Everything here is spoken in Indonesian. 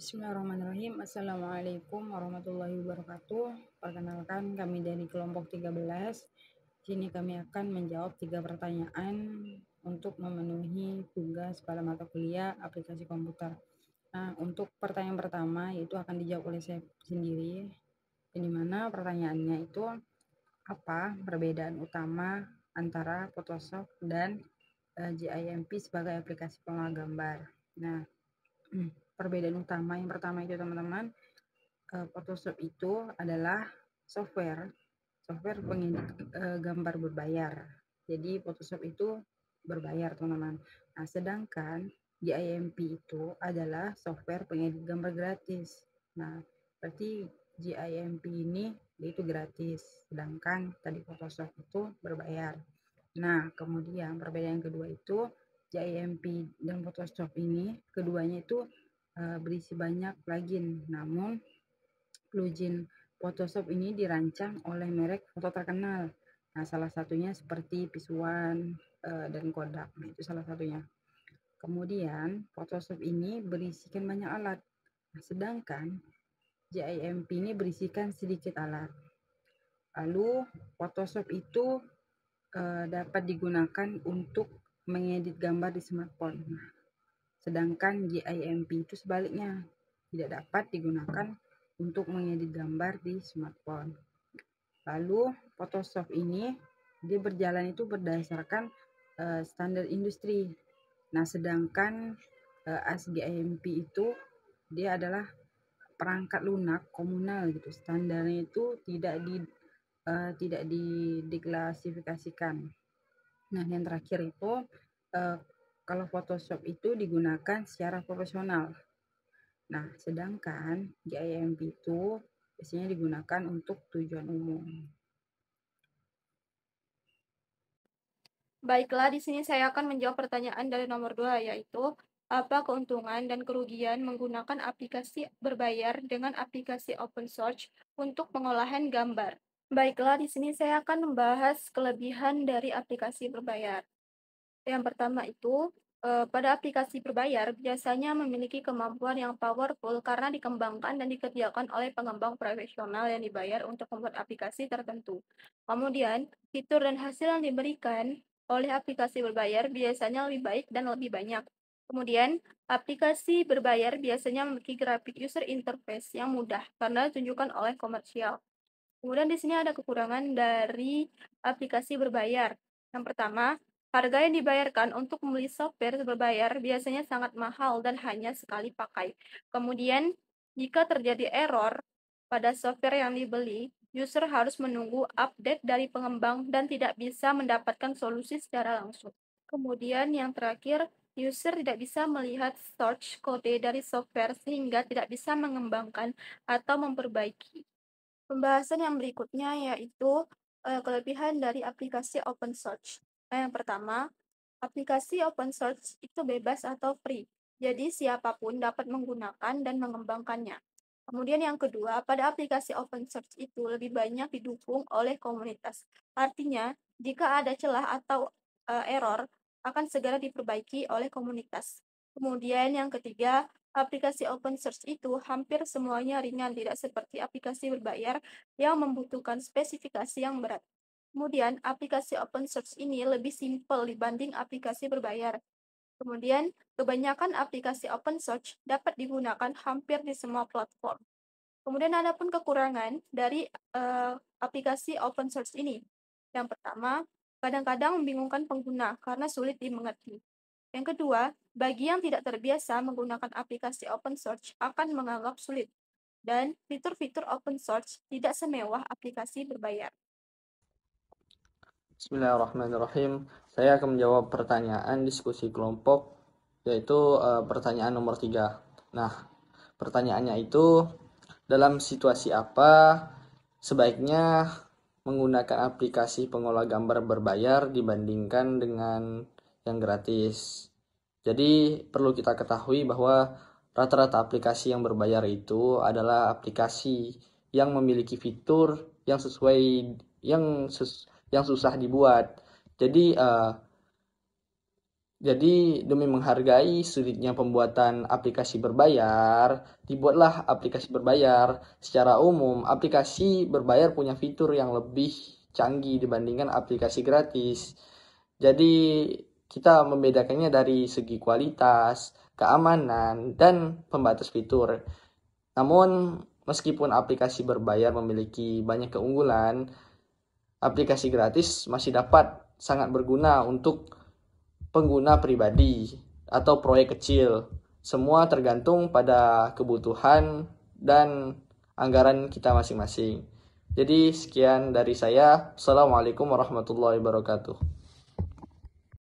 Bismillahirrahmanirrahim. Assalamualaikum warahmatullahi wabarakatuh. Perkenalkan, kami dari kelompok 13. Sini kami akan menjawab 3 pertanyaan untuk memenuhi tugas pada mata kuliah aplikasi komputer. Nah, untuk pertanyaan pertama itu akan dijawab oleh saya sendiri. Di mana pertanyaannya itu, apa perbedaan utama antara Photoshop dan GIMP sebagai aplikasi pengolah gambar? Nah, perbedaan utama yang pertama itu teman-teman, Photoshop itu adalah software pengedit gambar berbayar. Jadi Photoshop itu berbayar teman-teman. Nah, sedangkan GIMP itu adalah software pengedit gambar gratis. Nah, berarti GIMP ini itu gratis, sedangkan tadi Photoshop itu berbayar. Nah, kemudian perbedaan kedua itu GIMP dan Photoshop ini keduanya itu berisi banyak plugin, namun plugin Photoshop ini dirancang oleh merek foto terkenal. Nah, salah satunya seperti Visual dan Kodak. Nah, itu salah satunya. Kemudian Photoshop ini berisikan banyak alat. Nah, sedangkan GIMP ini berisikan sedikit alat. Lalu Photoshop itu dapat digunakan untuk mengedit gambar di smartphone. Nah, sedangkan GIMP itu sebaliknya, tidak dapat digunakan untuk mengedit gambar di smartphone. Lalu Photoshop ini dia berjalan itu berdasarkan standar industri. Nah, sedangkan GIMP itu dia adalah perangkat lunak komunal gitu. Standarnya itu tidak diklasifikasikan. Nah, yang terakhir itu kalau Photoshop itu digunakan secara profesional. Nah, sedangkan GIMP itu biasanya digunakan untuk tujuan umum. Baiklah, di sini saya akan menjawab pertanyaan dari nomor 2, yaitu apa keuntungan dan kerugian menggunakan aplikasi berbayar dengan aplikasi open source untuk pengolahan gambar. Baiklah, di sini saya akan membahas kelebihan dari aplikasi berbayar. Yang pertama itu, pada aplikasi berbayar biasanya memiliki kemampuan yang powerful karena dikembangkan dan dikerjakan oleh pengembang profesional yang dibayar untuk membuat aplikasi tertentu. Kemudian, fitur dan hasil yang diberikan oleh aplikasi berbayar biasanya lebih baik dan lebih banyak. Kemudian, aplikasi berbayar biasanya memiliki grafik user interface yang mudah karena ditunjukkan oleh komersial. Kemudian di sini ada kekurangan dari aplikasi berbayar. Yang pertama, harga yang dibayarkan untuk membeli software berbayar biasanya sangat mahal dan hanya sekali pakai. Kemudian, jika terjadi error pada software yang dibeli, user harus menunggu update dari pengembang dan tidak bisa mendapatkan solusi secara langsung. Kemudian yang terakhir, user tidak bisa melihat source kode dari software sehingga tidak bisa mengembangkan atau memperbaiki. Pembahasan yang berikutnya yaitu kelebihan dari aplikasi open source. Nah, yang pertama, aplikasi open source itu bebas atau free, jadi siapapun dapat menggunakan dan mengembangkannya. Kemudian yang kedua, pada aplikasi open source itu lebih banyak didukung oleh komunitas. Artinya, jika ada celah atau error, akan segera diperbaiki oleh komunitas. Kemudian yang ketiga, aplikasi open source itu hampir semuanya ringan, tidak seperti aplikasi berbayar yang membutuhkan spesifikasi yang berat. Kemudian, aplikasi open source ini lebih simpel dibanding aplikasi berbayar. Kemudian, kebanyakan aplikasi open source dapat digunakan hampir di semua platform. Kemudian, ada pun kekurangan dari aplikasi open source ini. Yang pertama, kadang-kadang membingungkan pengguna karena sulit dimengerti. Yang kedua, bagi yang tidak terbiasa menggunakan aplikasi open source akan menganggap sulit, dan fitur-fitur open source tidak semewah aplikasi berbayar. Bismillahirrahmanirrahim. Saya akan menjawab pertanyaan diskusi kelompok, yaitu pertanyaan nomor 3. Nah, pertanyaannya itu, dalam situasi apa sebaiknya menggunakan aplikasi pengolah gambar berbayar dibandingkan dengan yang gratis? Jadi, perlu kita ketahui bahwa rata-rata aplikasi yang berbayar itu adalah aplikasi yang memiliki fitur yang sesuai yang susah dibuat. Jadi Jadi demi menghargai sulitnya pembuatan aplikasi berbayar, dibuatlah aplikasi berbayar. Secara umum, aplikasi berbayar punya fitur yang lebih canggih dibandingkan aplikasi gratis. Jadi kita membedakannya dari segi kualitas, keamanan, dan pembatas fitur. Namun, meskipun aplikasi berbayar memiliki banyak keunggulan, aplikasi gratis masih dapat sangat berguna untuk pengguna pribadi atau proyek kecil. Semua tergantung pada kebutuhan dan anggaran kita masing-masing. Jadi sekian dari saya. Assalamualaikum warahmatullahi wabarakatuh.